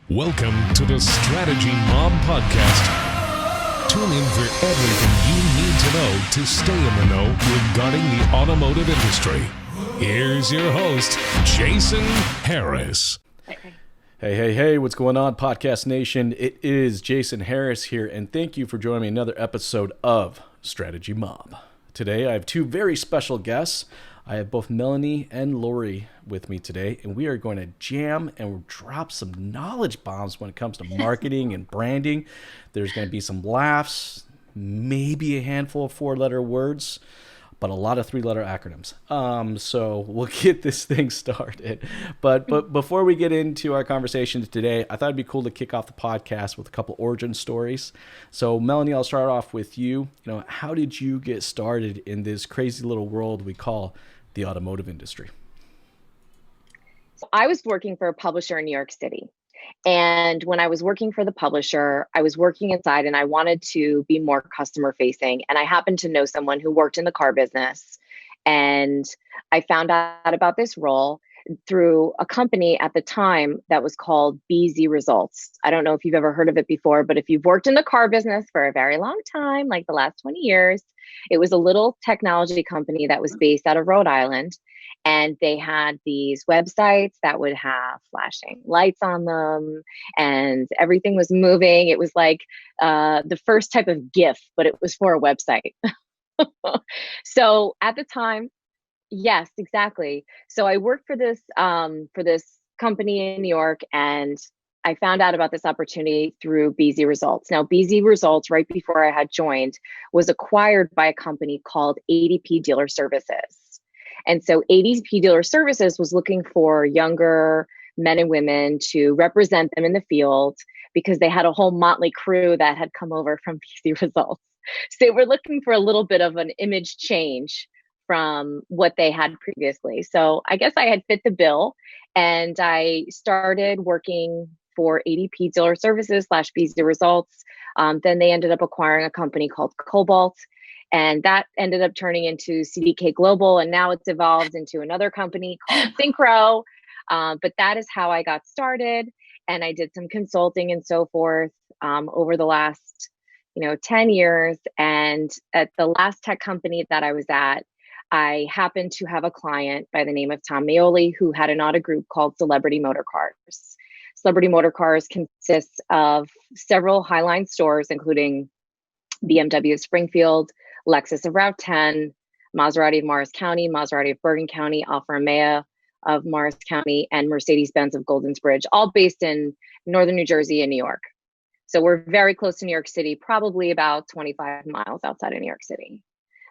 Welcome to the Strategy Mob Podcast. Tune in for everything you need to know to stay in the know regarding the automotive industry. Here's your host, Jason Harris. Hey, what's going on, Podcast Nation? It is Jason Harris here, and thank you for joining me another episode of Strategy Mob. Today, I have two very special guests. I have both Melanie and Laurie with me today, and we are going to jam and drop some knowledge bombs when it comes to marketing and branding. There's going to be some laughs, maybe a handful of four-letter words, but a lot of three-letter acronyms. So we'll get this thing started. But before we get into our conversation today, I thought it'd be cool to kick off the podcast with a couple origin stories. So Melanie, I'll start off with you. How did you get started in this crazy little world we call the automotive industry? I was working for a publisher in New York City. And when I was working for the publisher, I was working inside and I wanted to be more customer facing. And I happened to know someone who worked in the car business. And I found out about this role through a company at the time that was called BZ Results. I don't know if you've ever heard of it before, but if you've worked in the car business for a very long time, like the last 20 years, it was a little technology company that was based out of Rhode Island. And they had these websites that would have flashing lights on them and everything was moving. It was like the first type of GIF, but it was for a website. So at the time, yes, exactly. So I worked for this company in New York, and I found out about this opportunity through BZ Results. Now, BZ Results, right before I had joined, was acquired by a company called ADP Dealer Services. And so ADP Dealer Services was looking for younger men and women to represent them in the field because they had a whole motley crew that had come over from BZ Results. So they were looking for a little bit of an image change from what they had previously. So I guess I had fit the bill, and I started working for ADP Dealer Services / BZ Results. Then they ended up acquiring a company called Cobalt, and that ended up turning into CDK Global, and now it's evolved into another company called Synchro. But that is how I got started, and I did some consulting and so forth over the last 10 years. And at the last tech company that I was at, I happened to have a client by the name of Tom Maioli who had an auto group called Celebrity Motor Cars. Celebrity Motor Cars consists of several Highline stores, including BMW of Springfield, Lexus of Route 10, Maserati of Morris County, Maserati of Bergen County, Alfa Romeo of Morris County, and Mercedes-Benz of Goldens Bridge, all based in northern New Jersey and New York. So we're very close to New York City, probably about 25 miles outside of New York City.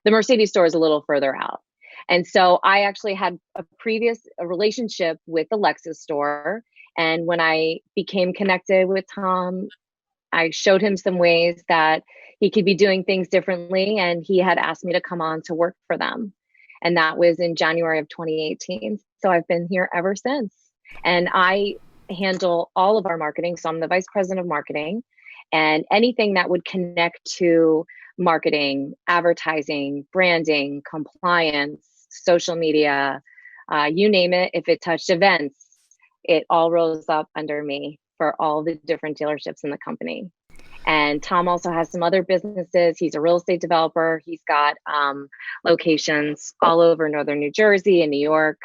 The Mercedes store is a little further out. And so I actually had a relationship with the Lexus store. And when I became connected with Tom, I showed him some ways that he could be doing things differently. And he had asked me to come on to work for them. And that was in January of 2018. So I've been here ever since. And I handle all of our marketing. So I'm the vice president of marketing, and anything that would connect to marketing, advertising, branding, compliance, social media, you name it. If it touched events, it all rolls up under me for all the different dealerships in the company. And Tom also has some other businesses. He's a real estate developer. He's got locations all over northern New Jersey and New York.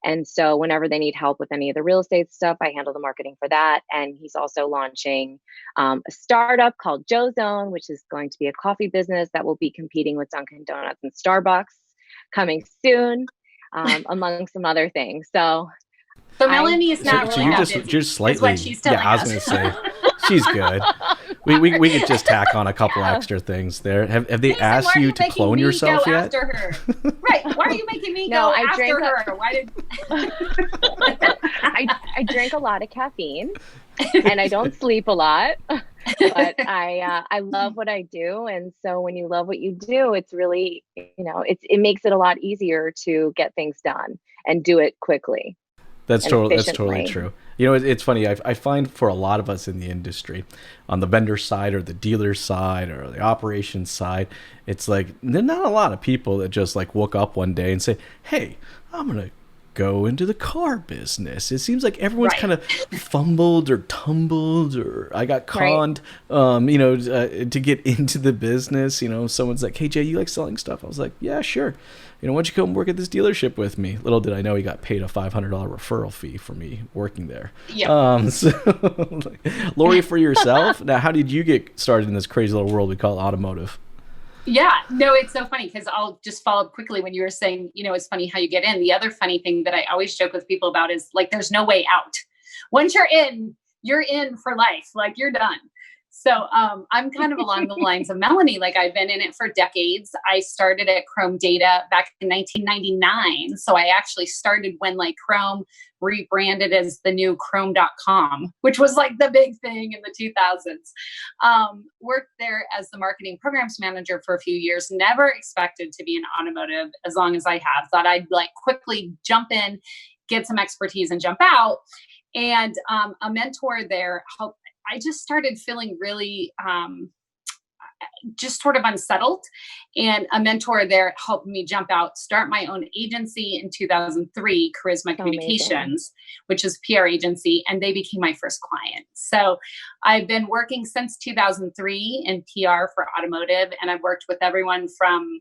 And so whenever they need help with any of the real estate stuff, I handle the marketing for that. And he's also launching a startup called Joe Zone, which is going to be a coffee business that will be competing with Dunkin' Donuts and Starbucks coming soon, among some other things. So Melanie is not so really you that just busy, slightly, is what she's telling I was us. going to say, she's good. We could just tack on a couple extra things there. Have they Jason, asked why are you to making clone me yourself go yet? After her? Right. Why are you making me No, go I after drank her? Why did I drink a lot of caffeine and I don't sleep a lot, but I love what I do. And so when you love what you do, it's really, it makes it a lot easier to get things done and do it quickly. That's totally true. It's funny. I find for a lot of us in the industry, on the vendor side or the dealer side or the operations side, it's like there's not a lot of people that just like woke up one day and say, "Hey, I'm gonna go into the car business? It seems like everyone's Right. kind of fumbled or tumbled, or I got conned, to get into the business. Someone's like, "Hey Jay, you like selling stuff?" I was like, "Yeah, sure. Why don't you come work at this dealership with me?" Little did I know he got paid a $500 referral fee for me working there. Yeah. Lori, for yourself, now, how did you get started in this crazy little world we call automotive? Yeah, no, it's so funny because I'll just follow up quickly when you were saying, it's funny how you get in. The other funny thing that I always joke with people about is like, there's no way out. Once you're in for life, like you're done. So I'm kind of along the lines of Melanie, like I've been in it for decades. I started at Chrome Data back in 1999. So I actually started when like Chrome rebranded as the new Chrome.com, which was like the big thing in the 2000s. Worked there as the marketing programs manager for a few years, never expected to be in automotive as long as I have. Thought I'd like quickly jump in, get some expertise and jump out. And a mentor there helped. I just started feeling really just sort of unsettled. And a mentor there helped me jump out, start my own agency in 2003, Charisma Communications, which is PR agency. And they became my first client. So I've been working since 2003 in PR for automotive. And I've worked with everyone from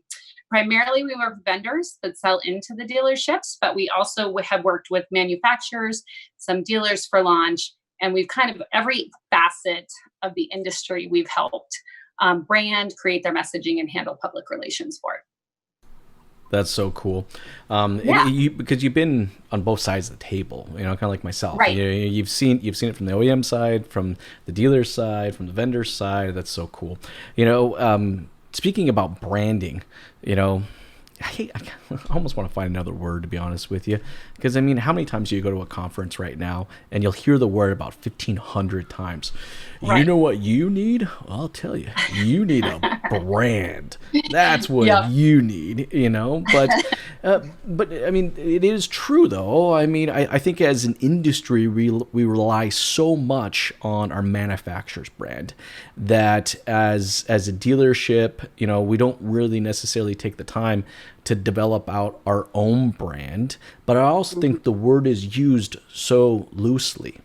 primarily we work with vendors that sell into the dealerships, but we also have worked with manufacturers, some dealers for launch. And we've kind of every facet of the industry we've helped brand, create their messaging, and handle public relations for it. That's so cool. Yeah. Because you've been on both sides of the table, kind of like myself. Right. You've seen it from the OEM side, from the dealer side, from the vendor side. That's so cool. Speaking about branding, I almost want to find another word, to be honest with you. Because, how many times do you go to a conference right now and you'll hear the word about 1,500 times? Right. You know what you need? I'll tell you. You need a brand. That's what you need, But, it is true, though. I think as an industry, we rely so much on our manufacturer's brand that as a dealership, we don't really necessarily take the time to develop out our own brand. But I also think the word is used so loosely.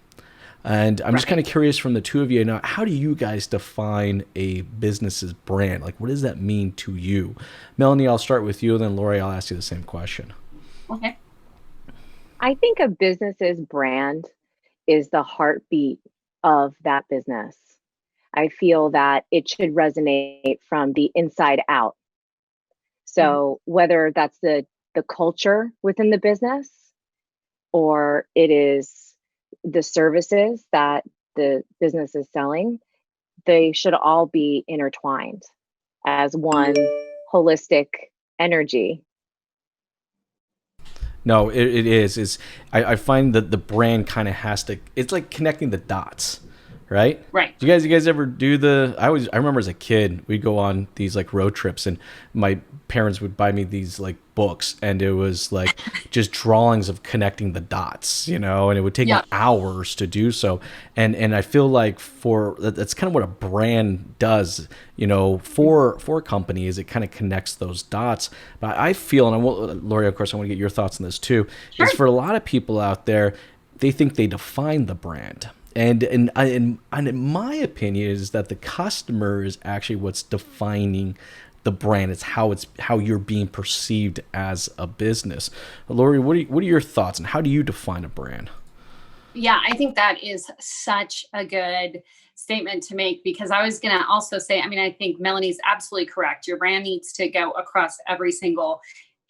And I'm just kind of curious from the two of you now, how do you guys define a business's brand? Like, what does that mean to you? Melanie, I'll start with you, and then Laurie, I'll ask you the same question. Okay. I think a business's brand is the heartbeat of that business. I feel that it should resonate from the inside out. So whether that's the culture within the business, or it is the services that the business is selling, they should all be intertwined as one holistic energy. No, it is. I find that the brand kind of has to, it's like connecting the dots. Right? Right. Do you guys ever do I remember as a kid, we'd go on these like road trips and my parents would buy me these like books and it was like just drawings of connecting the dots, and it would take me hours to do so. And I feel like that's kind of what a brand does, for a company is it kind of connects those dots. But I feel, and Laurie, of course, I want to get your thoughts on this too, is for a lot of people out there, they think they define the brand. And in my opinion is that the customer is actually what's defining the brand. It's how you're being perceived as a business. Laurie, what are your thoughts, and how do you define a brand? Yeah, I think that is such a good statement to make, because I was going to also say, I think Melanie's absolutely correct. Your brand needs to go across every single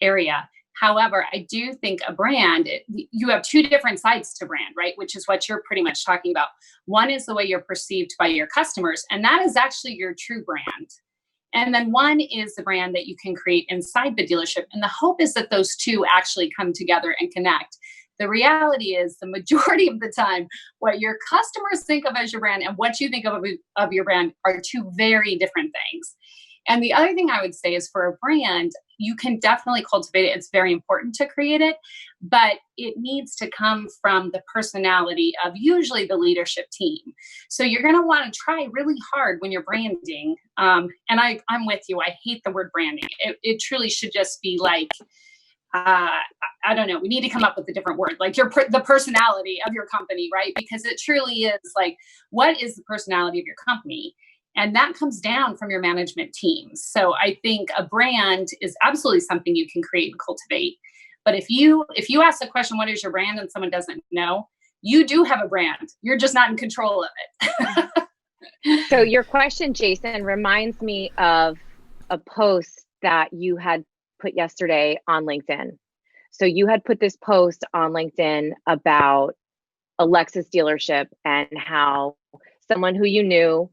area. However, I do think a brand, you have two different sides to brand, right? Which is what you're pretty much talking about. One is the way you're perceived by your customers, and that is actually your true brand. And then one is the brand that you can create inside the dealership. And the hope is that those two actually come together and connect. The reality is the majority of the time, what your customers think of as your brand and what you think of your brand are two very different things. And the other thing I would say is for a brand, you can definitely cultivate it. It's very important to create it, but it needs to come from the personality of usually the leadership team. So you're going to want to try really hard when you're branding. And I'm with you. I hate the word branding. It truly should just be like I don't know. We need to come up with a different word, like the personality of your company, right? Because it truly is like, what is the personality of your company? And that comes down from your management teams. So I think a brand is absolutely something you can create and cultivate. But if you ask the question, what is your brand, and someone doesn't know, you do have a brand. You're just not in control of it. So your question, Jason, reminds me of a post that you had put yesterday on LinkedIn. So you had put this post on LinkedIn about a Lexus dealership and how someone who you knew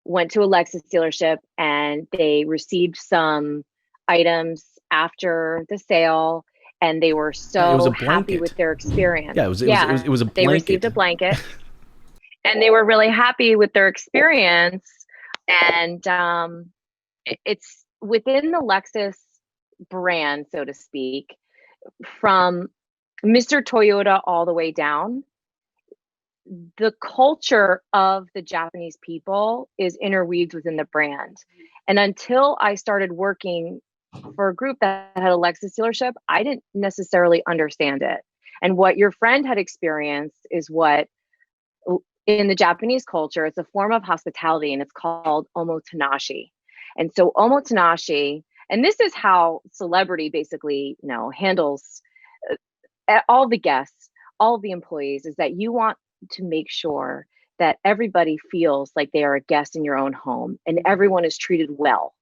went to a Lexus dealership and they received some items after the sale and they were so happy with their experience. Yeah, it was a blanket. They received a blanket and they were really happy with their experience. And it's within the Lexus brand, so to speak, from Mr. Toyota all the way down. The culture of the Japanese people is interweaved within the brand. And until I started working for a group that had a Lexus dealership, I didn't necessarily understand it. And what your friend had experienced is what in the Japanese culture, it's a form of hospitality and it's called omotenashi. And so omotenashi, and this is how celebrity basically, handles all the guests, all the employees, is that you want to make sure that everybody feels like they are a guest in your own home and everyone is treated well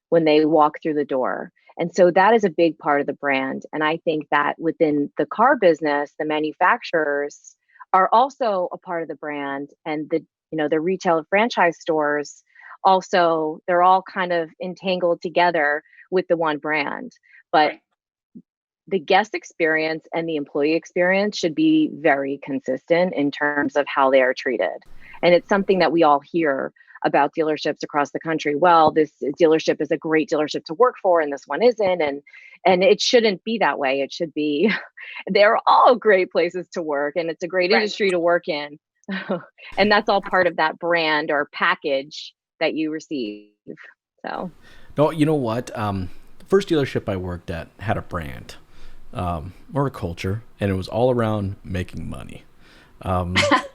when they walk through the door. And so that is a big part of the brand. And I think that within the car business, the manufacturers are also a part of the brand, and the retail and franchise stores also, they're all kind of entangled together with the one brand. But the guest experience and the employee experience should be very consistent in terms of how they are treated. And it's something that we all hear about dealerships across the country. Well, this dealership is a great dealership to work for and this one isn't. And it shouldn't be that way. It should be, they're all great places to work and it's a great industry to work in. And that's all part of that brand or package that you receive. So, no, you know what? The first dealership I worked at had a brand. Or a culture, and it was all around making money.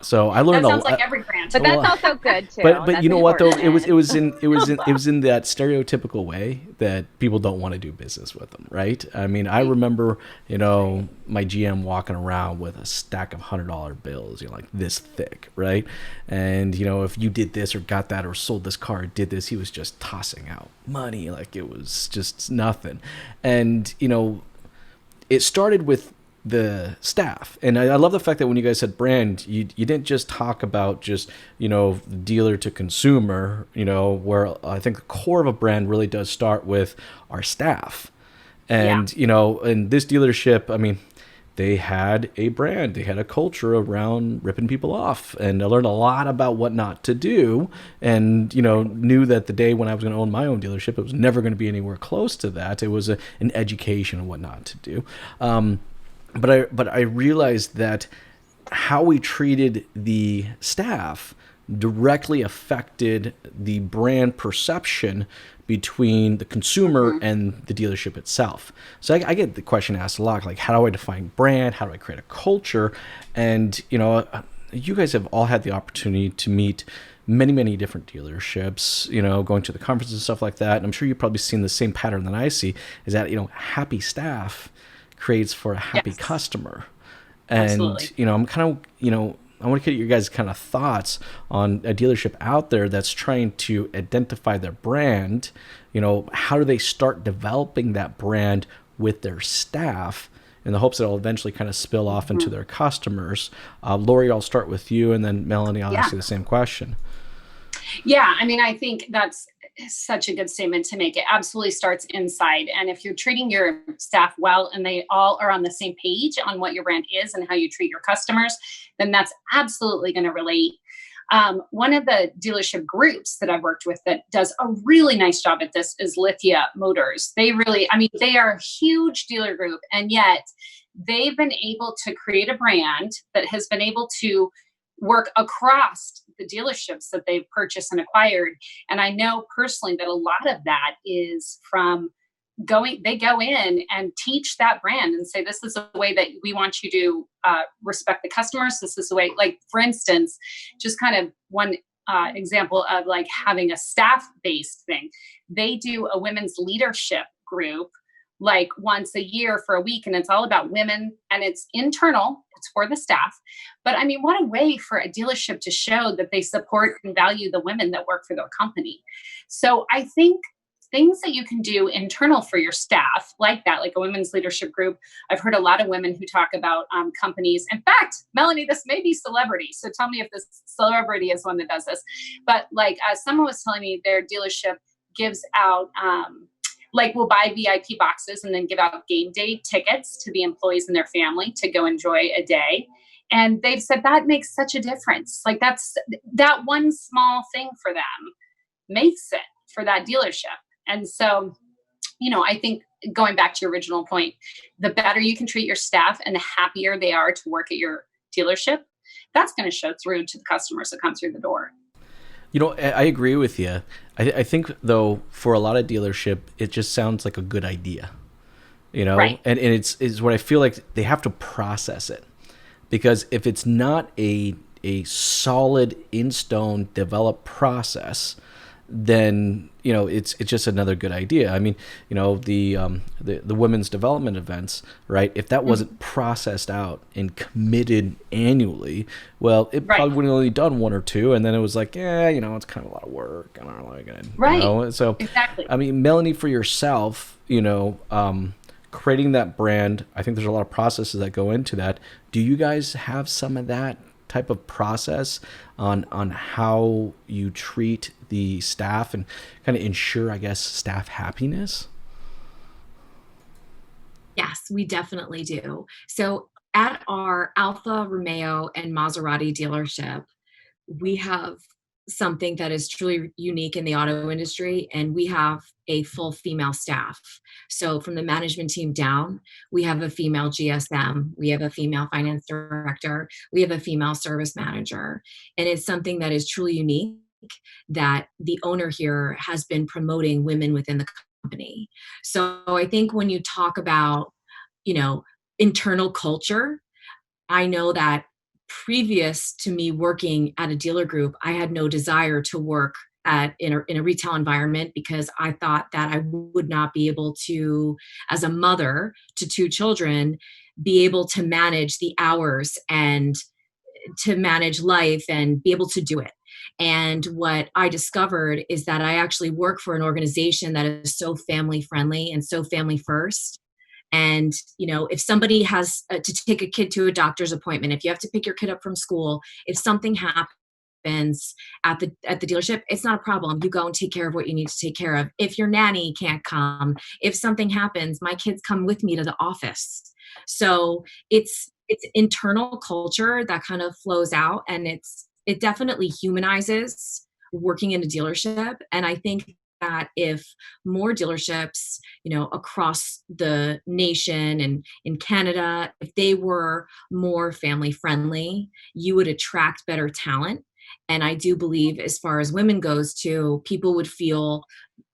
So I learned that sounds like every brand, but that's also good too. But you know what though? It was in that stereotypical way that people don't want to do business with them, right? I mean, I remember my GM walking around with a stack of $100 bills, like this thick, right? And if you did this or got that or sold this car or did this, he was just tossing out money like it was just nothing. And it started with the staff. And I love the fact that when you guys said brand, you didn't just talk about just, dealer to consumer, where I think the core of a brand really does start with our staff. And, in this dealership, I mean, they had a brand, they had a culture around ripping people off. And I learned a lot about what not to do, and, knew that the day when I was going to own my own dealership, it was never going to be anywhere close to that. It was an education of what not to do. But I realized that how we treated the staff directly affected the brand perception between the consumer and the dealership itself. So I get the question asked a lot, like, how do I define brand? How do I create a culture? And, you guys have all had the opportunity to meet many, many different dealerships, going to the conferences and stuff like that. And I'm sure you've probably seen the same pattern that I see, is that, happy staff creates for a happy customer. And, absolutely. I'm kind of, I want to get your guys' kind of thoughts on a dealership out there that's trying to identify their brand. How do they start developing that brand with their staff in the hopes that it'll eventually kind of spill off into their customers? Laurie, I'll start with you, and then Melanie, I'll ask you the same question. Yeah, I mean, I think that's such a good statement to make. It absolutely starts inside. And if you're treating your staff well and they all are on the same page on what your brand is and how you treat your customers, then that's absolutely going to relate. One of the dealership groups that I've worked with that does a really nice job at this is Lithia Motors. They are a huge dealer group, and yet they've been able to create a brand that has been able to work across the dealerships that they've purchased and acquired. And I know personally that a lot of that is from they go in and teach that brand and say, this is a way that we want you to respect the customers. This is the way, like, for instance, just kind of one example of like having a staff-based thing. They do a women's leadership group like once a year for a week, and it's all about women, and it's internal, it's for the staff. But I mean, what a way for a dealership to show that they support and value the women that work for their company. So I think things that you can do internal for your staff like that, like a women's leadership group. I've heard a lot of women who talk about companies. In fact, Melanie, this may be celebrity. So tell me if this celebrity is one that does this. But like someone was telling me their dealership gives out, like we'll buy VIP boxes and then give out game day tickets to the employees and their family to go enjoy a day. And they've said that makes such a difference. Like that one small thing for them makes it for that dealership. And so, I think going back to your original point, the better you can treat your staff and the happier they are to work at your dealership, that's going to show through to the customers that come through the door. I agree with you. I think, though, for a lot of dealership, it just sounds like a good idea, Right. And it's what I feel like they have to process it. Because if it's not a solid, in-stone, developed process, then it's just another good idea. I mean, the women's development events, right? If that wasn't processed out and committed annually, well, it probably would have only done one or two, and then it was like, it's kind of a lot of work. I don't like it. Right. So exactly. I mean, Melanie, for yourself, creating that brand, I think there's a lot of processes that go into that. Do you guys have some of that type of process on how you treat the staff and kind of ensure, I guess, staff happiness? Yes, we definitely do. So at our Alfa Romeo and Maserati dealership, we have something that is truly unique in the auto industry, and we have a full female staff. So from the management team down, we have a female GSM, we have a female finance director, we have a female service manager, and it's something that is truly unique that the owner here has been promoting women within the company. So I think when you talk about, internal culture, I know that previous to me working at a dealer group, I had no desire to work in a retail environment because I thought that I would not be able to, as a mother to two children, be able to manage the hours and to manage life and be able to do it. And what I discovered is that I actually work for an organization that is so family friendly and so family first. And, if somebody has to take a kid to a doctor's appointment, if you have to pick your kid up from school, if something happens at the dealership, it's not a problem. You go and take care of what you need to take care of. If your nanny can't come, if something happens, my kids come with me to the office. So it's internal culture that kind of flows out, and it definitely humanizes working in a dealership. And I think that if more dealerships, across the nation and in Canada, if they were more family friendly, you would attract better talent. And I do believe, as far as women goes too, people would feel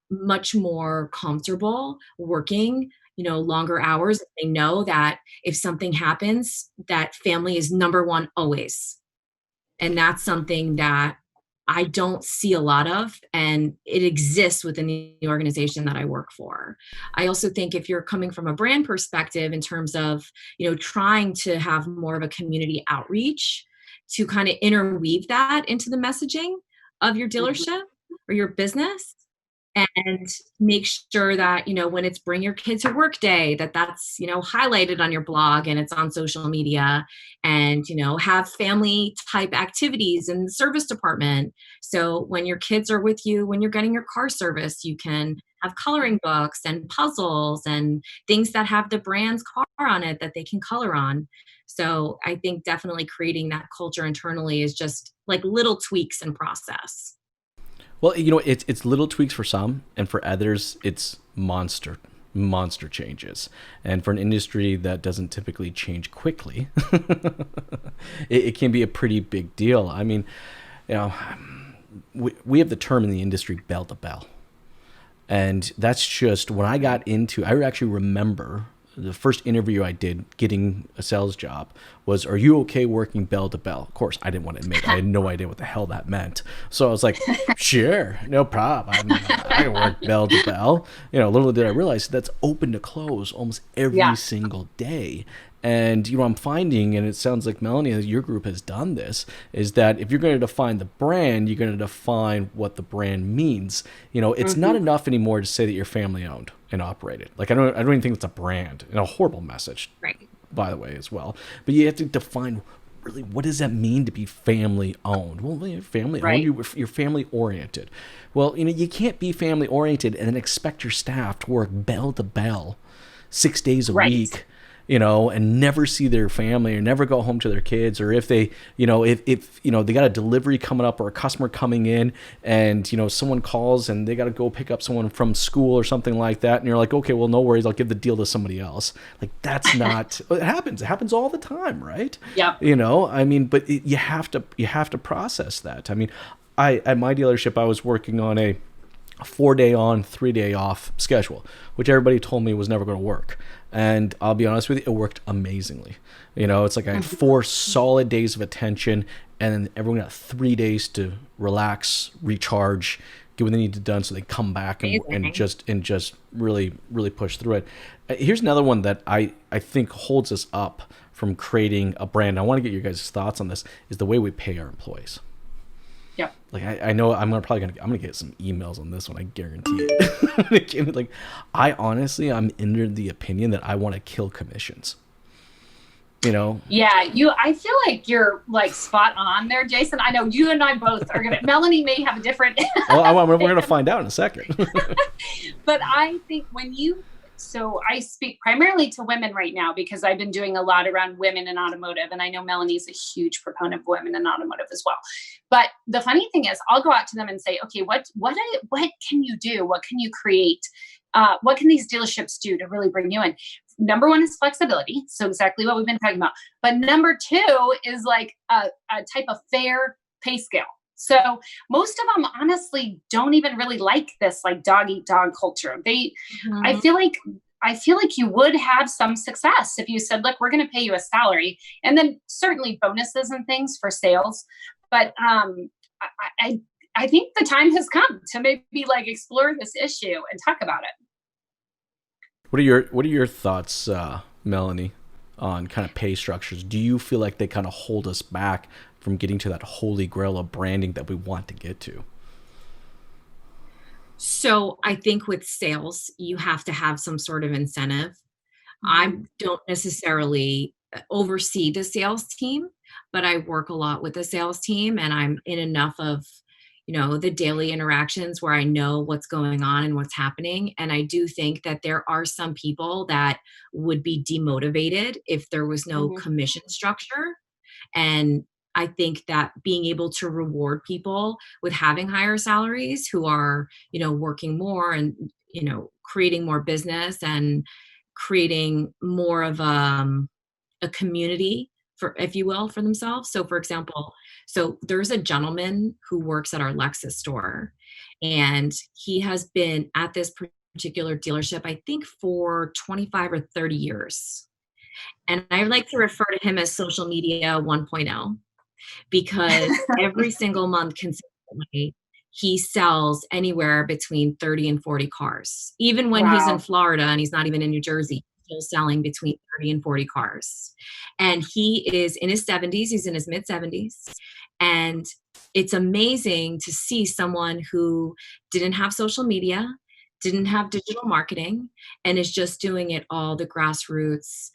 much more comfortable working, longer hours. They know that if something happens, that family is number one always. And that's something that I don't see a lot of, and it exists within the organization that I work for. I also think if you're coming from a brand perspective in terms of, trying to have more of a community outreach to kind of interweave that into the messaging of your dealership or your business, and make sure that, when it's bring your kids to work day, that's, highlighted on your blog and it's on social media, and, have family type activities in the service department. So when your kids are with you, when you're getting your car serviced, you can have coloring books and puzzles and things that have the brand's car on it that they can color on. So I think definitely creating that culture internally is just like little tweaks in process. Well, it's little tweaks for some, and for others, it's monster changes. And for an industry that doesn't typically change quickly, it can be a pretty big deal. I mean, we have the term in the industry, bell to bell. And that's just when I got into, I actually remember the first interview I did getting a sales job was, are you okay working bell to bell? Of course, I didn't want to admit, I had no idea what the hell that meant. So I was like, sure, no problem. I can work bell to bell. Little did I realize that's open to close almost every single day. And, I'm finding, and it sounds like Melanie, your group has done this, is that if you're going to define the brand, you're going to define what the brand means. It's not enough anymore to say that you're family owned and operated. Like, I don't even think it's a brand, and a horrible message, right, by the way, as well. But you have to define really, what does that mean to be family owned? Well, you're family owned, you're family oriented. Well, you can't be family oriented and then expect your staff to work bell to bell 6 days a week, and never see their family or never go home to their kids. Or if they, if they got a delivery coming up or a customer coming in and, someone calls and they got to go pick up someone from school or something like that. And you're like, okay, well, no worries. I'll give the deal to somebody else. Like, that's not, it happens. It happens all the time. Right. Yeah. But you have to process that. At my dealership, I was working on a 4-day on, 3-day off schedule, which everybody told me was never going to work. And I'll be honest with you, it worked amazingly. It's like I had 4 solid days of attention, and then everyone got 3 days to relax, recharge, get what they need to done, so they come back and just really, really push through it. Here's another one that I think holds us up from creating a brand. I want to get your guys' thoughts on this, is the way we pay our employees. Yeah. Like, I know I'm gonna get some emails on this one. I guarantee it. Like, I'm under the opinion that I want to kill commissions. Yeah, I feel like you're like spot on there, Jason. I know you and I both are gonna. Melanie may have a different. Well, we're gonna find out in a second. But I think so I speak primarily to women right now because I've been doing a lot around women in automotive. And I know Melanie's a huge proponent of women in automotive as well. But the funny thing is, I'll go out to them and say, okay, what can you do? What can you create? What can these dealerships do to really bring you in? Number one is flexibility. So exactly what we've been talking about. But number two is like a type of fair pay scale. So most of them honestly don't even really like this like dog eat dog culture. I feel like you would have some success if you said, look, we're going to pay you a salary, and then certainly bonuses and things for sales. But I think the time has come to maybe like explore this issue and talk about it. What are your thoughts, Melanie, on kind of pay structures? Do you feel like they kind of hold us back from getting to that holy grail of branding that we want to get to? So I think with sales, you have to have some sort of incentive. I don't necessarily oversee the sales team, but I work a lot with the sales team, and I'm in enough of the daily interactions where I know what's going on and what's happening. And I do think that there are some people that would be demotivated if there was no commission structure. And I think that being able to reward people with having higher salaries who are, working more and, creating more business and creating more of a community, for, if you will, for themselves. So for example, there's a gentleman who works at our Lexus store, and he has been at this particular dealership, I think, for 25 or 30 years. And I like to refer to him as social media 1.0, because every single month consistently, he sells anywhere between 30 and 40 cars. Even when he's in Florida and he's not even in New Jersey, he's still selling between 30 and 40 cars. And he is in his 70s. He's in his mid 70s. And it's amazing to see someone who didn't have social media, didn't have digital marketing, and is just doing it all the grassroots,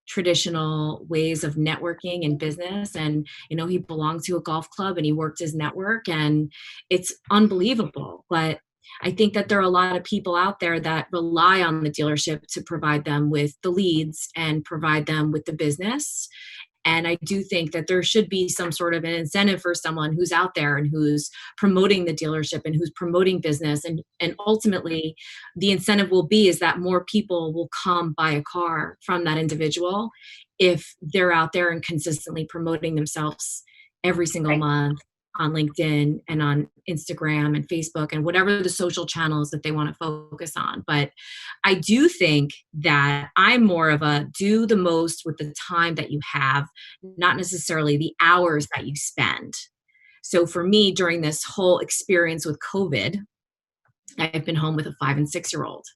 traditional ways of networking and business. And, he belonged to a golf club and he worked his network, and it's unbelievable. But I think that there are a lot of people out there that rely on the dealership to provide them with the leads and provide them with the business. And I do think that there should be some sort of an incentive for someone who's out there and who's promoting the dealership and who's promoting business. And ultimately, the incentive will be is that more people will come buy a car from that individual if they're out there and consistently promoting themselves every single month on LinkedIn and on Instagram and Facebook and whatever the social channels that they want to focus on. But I do think that I'm more of a do the most with the time that you have, not necessarily the hours that you spend. So for me, during this whole experience with COVID, I've been home with a 5 and 6-year-old.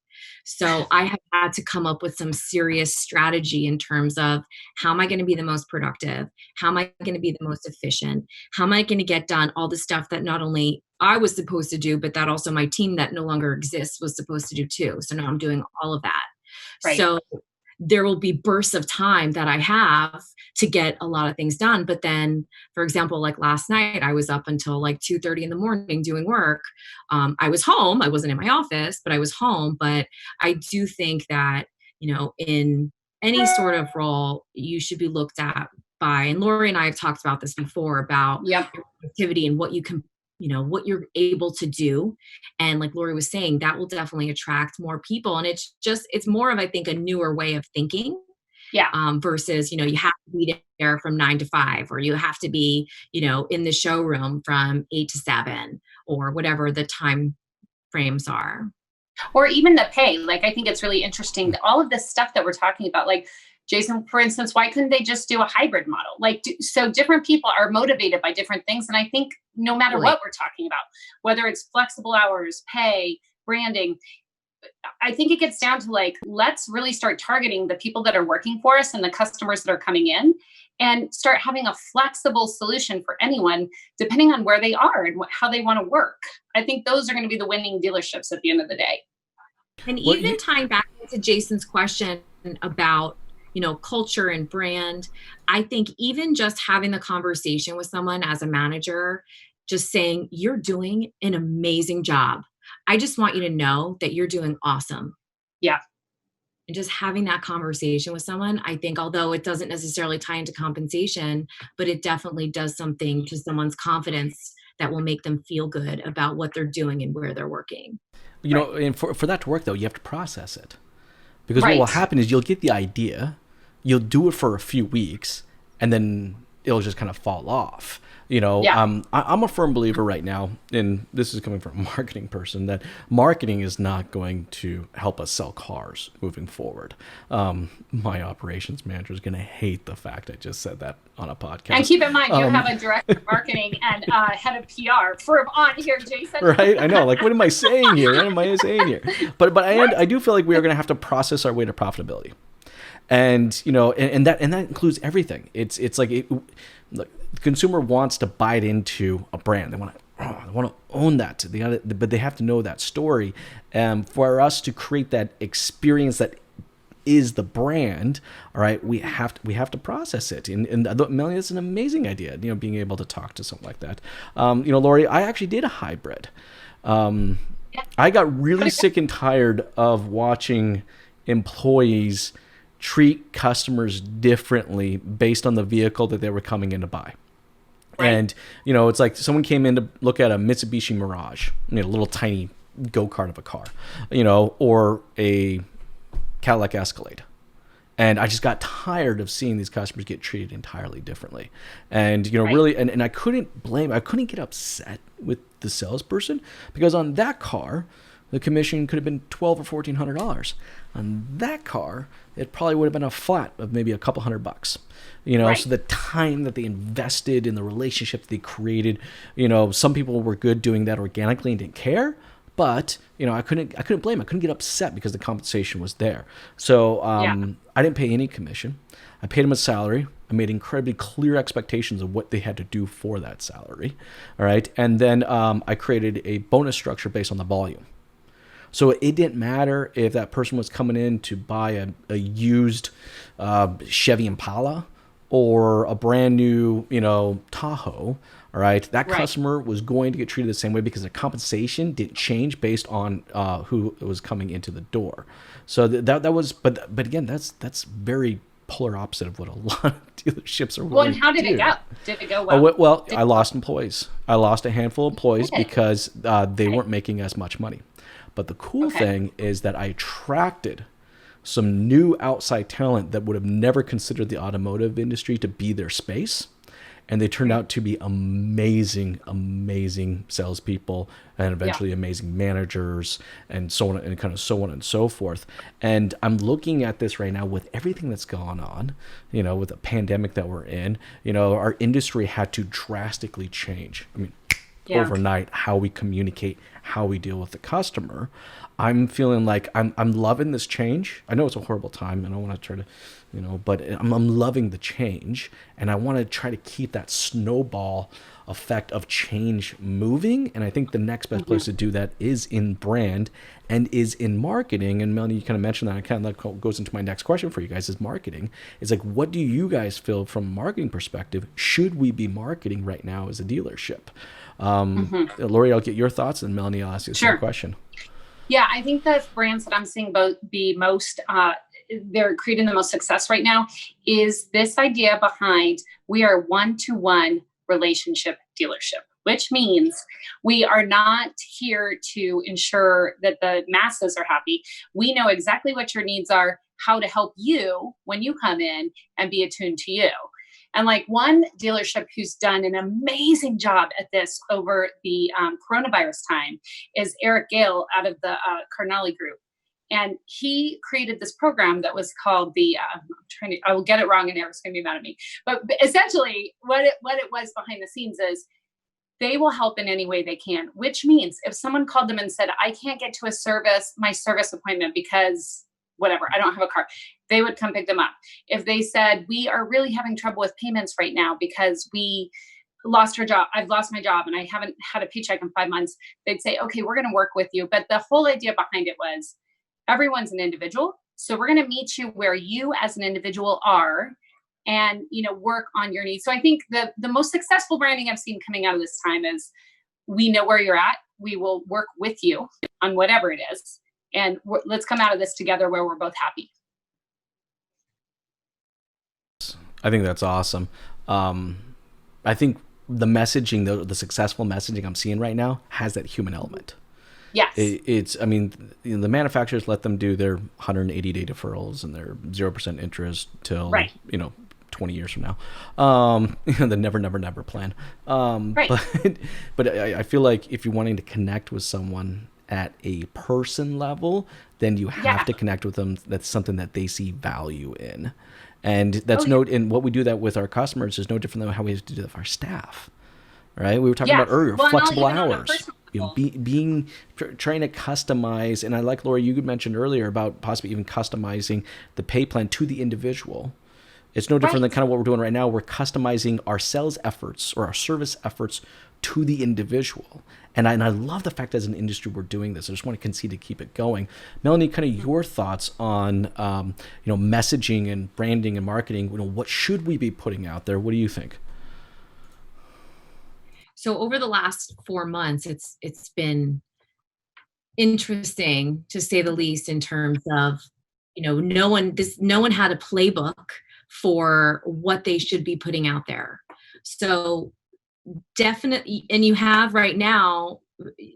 So I have had to come up with some serious strategy in terms of how am I going to be the most productive? How am I going to be the most efficient? How am I going to get done all the stuff that not only I was supposed to do, but that also my team that no longer exists was supposed to do too. So now I'm doing all of that. Right. So there will be bursts of time that I have to get a lot of things done. But then, for example, like last night, I was up until like 2:30 in the morning doing work. I was home. I wasn't in my office, but I was home. But I do think that, in any sort of role, you should be looked at by, and Laurie and I have talked about this before about Yep. your activity and what you can, what you're able to do. And like Laurie was saying, that will definitely attract more people. And it's more of, I think, a newer way of thinking. Yeah. Versus, you have to be there from 9 to 5, or you have to be, in the showroom from 8 to 7, or whatever the time frames are. Or even the pay. Like, I think it's really interesting that all of this stuff that we're talking about, like Jason, for instance, why couldn't they just do a hybrid model? So different people are motivated by different things. And I think no matter what we're talking about, whether it's flexible hours, pay, branding, I think it gets down to let's really start targeting the people that are working for us and the customers that are coming in, and start having a flexible solution for anyone, depending on where they are and how they want to work. I think those are going to be the winning dealerships at the end of the day. And even tying back into Jason's question about, culture and brand, I think even just having the conversation with someone as a manager, just saying, you're doing an amazing job. I just want you to know that you're doing awesome. Yeah. And just having that conversation with someone, I think, although it doesn't necessarily tie into compensation, but it definitely does something to someone's confidence that will make them feel good about what they're doing and where they're working. And for that to work, though, you have to process it. Because what will happen is you'll get the idea, you'll do it for a few weeks, and then it'll just kind of fall off. I'm a firm believer right now, and this is coming from a marketing person, that marketing is not going to help us sell cars moving forward. My operations manager is going to hate the fact I just said that on a podcast. And keep in mind, you have a director of marketing and head of PR on here, Jason. Right? I know. What am I saying here? But I do feel like we are going to have to process our way to profitability. And and that includes everything. It's like the consumer wants to buy it into a brand. They want to own that. But they have to know that story. For us to create that experience that is the brand, all right, we have to process it. And Melanie, it's an amazing idea. Being able to talk to something like that. Laurie, I actually did a hybrid. I got really sick and tired of watching employees treat customers differently based on the vehicle that they were coming in to buy. Right. And, it's like someone came in to look at a Mitsubishi Mirage, a little tiny go-kart of a car, or a Cadillac Escalade. And I just got tired of seeing these customers get treated entirely differently. And, really, and I couldn't get upset with the salesperson, because on that car, the commission could have been $1,200 or $1,400. On that car, it probably would have been a flat of maybe a couple $100. So the time that they invested in the relationship that they created, some people were good doing that organically and didn't care. But I couldn't blame. I couldn't get upset because the compensation was there. So I didn't pay any commission. I paid them a salary. I made incredibly clear expectations of what they had to do for that salary. All right, and then I created a bonus structure based on the volume. So it didn't matter if that person was coming in to buy a used Chevy Impala or a brand new, Tahoe. All right, that customer was going to get treated the same way because the compensation didn't change based on who was coming into the door. So that was, but again, that's very polar opposite of what a lot of dealerships are. Well, and how did it go? Did it go well? Well, I lost employees. I lost a handful of employees because they weren't making as much money. But the cool thing is that I attracted some new outside talent that would have never considered the automotive industry to be their space. and they turned out to be amazing salespeople, and eventually amazing managers, and so on and so on and so forth. And I'm looking at this right now with everything that's gone on, with the pandemic that we're in. Our industry had to drastically change. I mean, overnight, how we communicate, how we deal with the customer. I'm feeling like I'm loving this change. I know it's a horrible time, and I want to try to, but I'm loving the change, and I want to try to keep that snowball effect of change moving. And I think the next best place to do that is in brand and is in marketing. And Melanie, you kind of mentioned that. That goes into my next question for you guys: is marketing. It's like, what do you guys feel from a marketing perspective? Should we be marketing right now as a dealership? Laurie, I'll get your thoughts, and Melanie, I'll ask you the same question. Yeah, I think the brands that I'm seeing be most, they're creating the most success right now is this idea behind we are one-to-one relationship dealership, which means we are not here to ensure that the masses are happy. We know exactly what your needs are, how to help you when you come in, and be attuned to you. And like one dealership who's done an amazing job at this over the coronavirus time is Eric Gale out of the Carnali Group. And he created this program that was called I will get it wrong and Eric's going to be mad at me. But essentially what it was behind the scenes is they will help in any way they can, which means if someone called them and said, I can't get to my service appointment because whatever, I don't have a car, they would come pick them up. If they said, we are really having trouble with payments right now because we lost our job, I've lost my job and I haven't had a paycheck in 5 months, they'd say, okay, we're going to work with you. But the whole idea behind it was everyone's an individual. So we're going to meet you where you as an individual are and, work on your needs. So I think the most successful branding I've seen coming out of this time is we know where you're at. We will work with you on whatever it is. And let's come out of this together where we're both happy. I think that's awesome. I think the messaging, the successful messaging I'm seeing right now has that human element. Yes. The manufacturers let them do their 180-day deferrals and their 0% interest till, 20 years from now. The never plan. But I feel like if you're wanting to connect with someone at a person level, then you have to connect with them. That's something that they see value in. And that's and what we do that with our customers is no different than how we have to do that with our staff, right? We were talking about earlier, flexible hours, trying to customize. And I like, Laurie, you mentioned earlier about possibly even customizing the pay plan to the individual. It's no different than kind of what we're doing right now. We're customizing our sales efforts or our service efforts to the individual. And I love the fact that as an industry we're doing this. I just want to concede to keep it going. Melanie, kind of your thoughts on messaging and branding and marketing. What should we be putting out there? What do you think? So over the last 4 months, it's been interesting to say the least in terms of no one had a playbook for what they should be putting out there. So definitely, and you have right now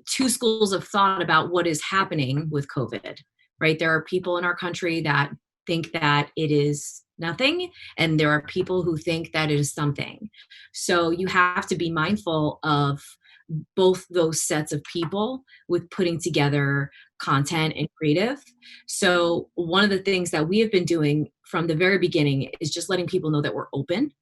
2 schools of thought about what is happening with COVID, right? There are people in our country that think that it is nothing, and there are people who think that it is something. So you have to be mindful of both those sets of people with putting together content and creative. So one of the things that we have been doing from the very beginning is just letting people know that we're open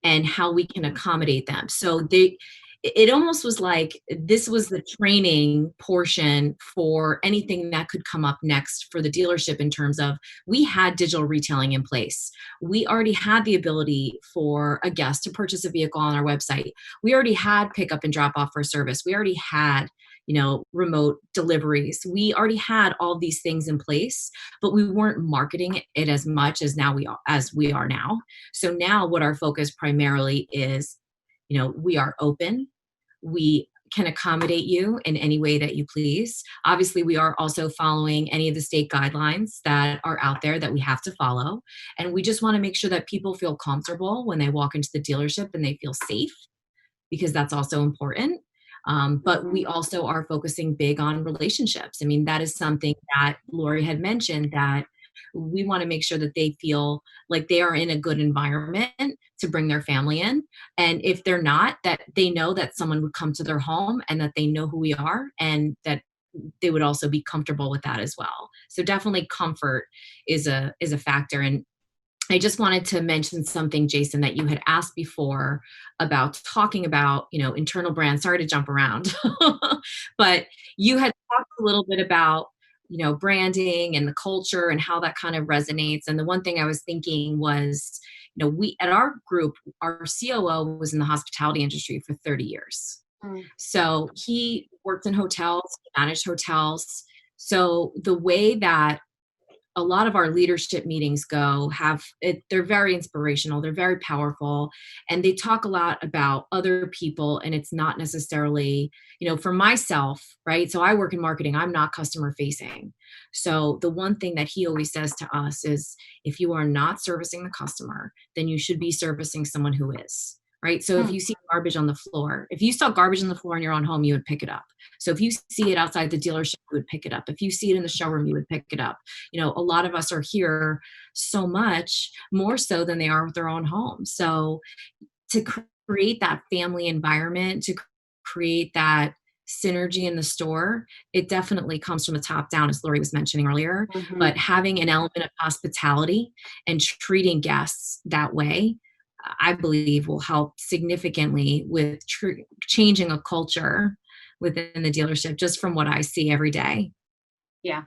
and how we can accommodate them. So it almost was like this was the training portion for anything that could come up next for the dealership in terms of we had digital retailing in place. We already had the ability for a guest to purchase a vehicle on our website. We already had pickup and drop off for service. We already had remote deliveries. We already had all these things in place, but we weren't marketing it as much as we are now. So now what our focus primarily is, we are open. We can accommodate you in any way that you please. Obviously, we are also following any of the state guidelines that are out there that we have to follow. And we just want to make sure that people feel comfortable when they walk into the dealership and they feel safe, because that's also important. But we also are focusing big on relationships. I mean, that is something that Laurie had mentioned, that we want to make sure that they feel like they are in a good environment to bring their family in. And if they're not, that they know that someone would come to their home and that they know who we are and that they would also be comfortable with that as well. So definitely comfort is a factor. And I just wanted to mention something, Jason, that you had asked before about talking about, internal brand. Sorry to jump around, but you had talked a little bit about, branding and the culture and how that kind of resonates. And the one thing I was thinking was, we at our group, our COO was in the hospitality industry for 30 years. So he worked in hotels, managed hotels. So the way that a lot of our leadership meetings they're very inspirational. They're very powerful. And they talk a lot about other people. And it's not necessarily, for myself, right? So I work in marketing. I'm not customer facing. So the one thing that he always says to us is, if you are not servicing the customer, then you should be servicing someone who is. Right. So if you see garbage on the floor, if you saw garbage on the floor in your own home, you would pick it up. So if you see it outside the dealership, you would pick it up. If you see it in the showroom, you would pick it up. A lot of us are here so much more so than they are with their own home. So to create that family environment, to create that synergy in the store, it definitely comes from the top down, as Laurie was mentioning earlier. But having an element of hospitality and treating guests that way, I believe, will help significantly with changing a culture within the dealership, just from what I see every day. Yeah.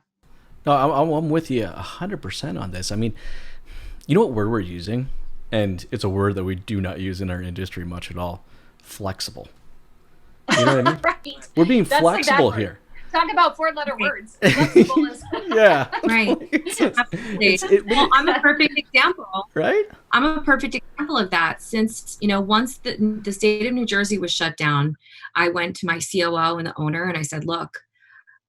No, I'm with you 100% on this. I mean, you know what word we're using? And it's a word that we do not use in our industry much at all. Flexible. You know what I mean? Right. We're being flexible here. Talk about 4-letter words. Flexible is yeah. Right. Well, I'm a perfect example. Right? I'm a perfect example of that. Since, once the state of New Jersey was shut down, I went to my COO and the owner and I said, look,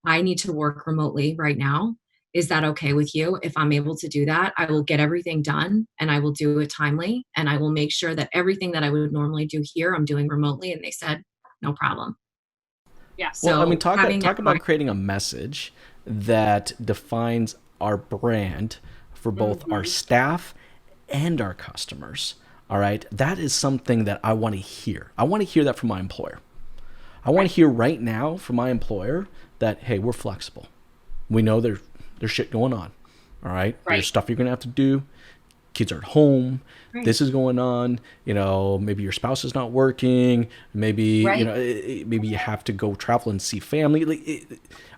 I need to work remotely right now. Is that okay with you? If I'm able to do that, I will get everything done and I will do it timely. And I will make sure that everything that I would normally do here, I'm doing remotely. And they said, no problem. Yeah. Well, I mean, talk about creating a message that defines our brand for both our staff and our customers. All right. That is something that I want to hear. I want to hear that from my employer. I want to hear right now from my employer that, hey, we're flexible. We know there's shit going on. All right. There's stuff you're going to have to do. Kids are at home. This is going on. Maybe your spouse is not working. Maybe, maybe you have to go travel and see family.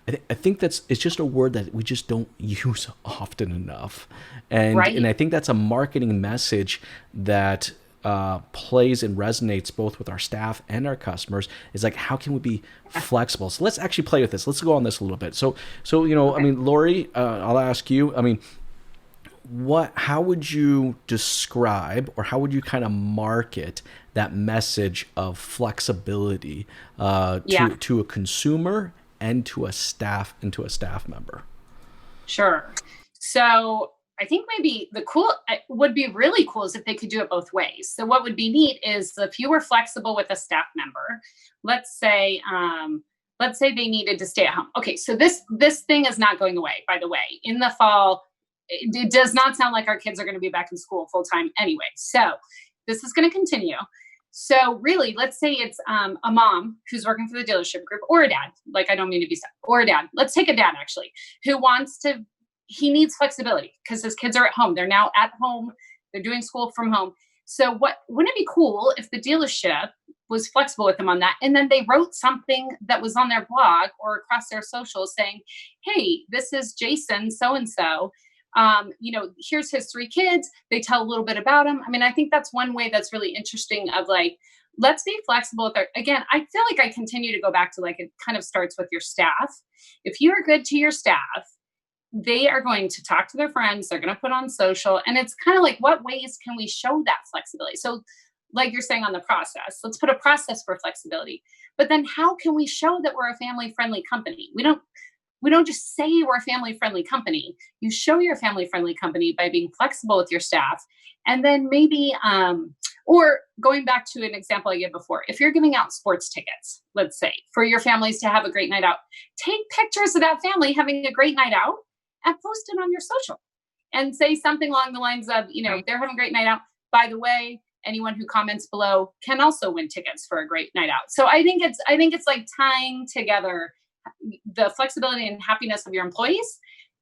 I think it's just a word that we just don't use often enough. And I think that's a marketing message that plays and resonates both with our staff and our customers. Is like, how can we be flexible? So let's actually play with this. Let's go on this a little bit. So I mean, Laurie, I'll ask you, I mean, how would you describe, or how would you kind of market that message of flexibility to a consumer and to a staff member? Sure. So I think maybe would be really cool is if they could do it both ways. So what would be neat is if you were flexible with a staff member, let's say they needed to stay at home. Okay. So this thing is not going away, by the way. In the fall, it does not sound like our kids are going to be back in school full time anyway. So this is going to continue. So really, let's say it's a mom who's working for the dealership group, or a dad, like I don't mean to be sad, or a dad. Let's take a dad actually, who he needs flexibility because his kids are at home. They're now at home. They're doing school from home. So wouldn't it be cool if the dealership was flexible with them on that? And then they wrote something that was on their blog or across their socials saying, hey, this is Jason, so-and-so. Here's his 3 kids. They tell a little bit about him. I mean, I think that's one way that's really interesting of like, let's be flexible with again, I feel like I continue to go back to like, it kind of starts with your staff. If you're good to your staff, they are going to talk to their friends. They're going to put on social. And it's kind of like, what ways can we show that flexibility? So like you're saying on the process, let's put a process for flexibility, but then how can we show that we're a family friendly company? We don't just say we're a family-friendly company. You show you're a family-friendly company by being flexible with your staff. And then maybe, or going back to an example I gave before, if you're giving out sports tickets, let's say, for your families to have a great night out, take pictures of that family having a great night out and post it on your social. and say something along the lines of, they're having a great night out. By the way, anyone who comments below can also win tickets for a great night out. So I think it's like tying together the flexibility and happiness of your employees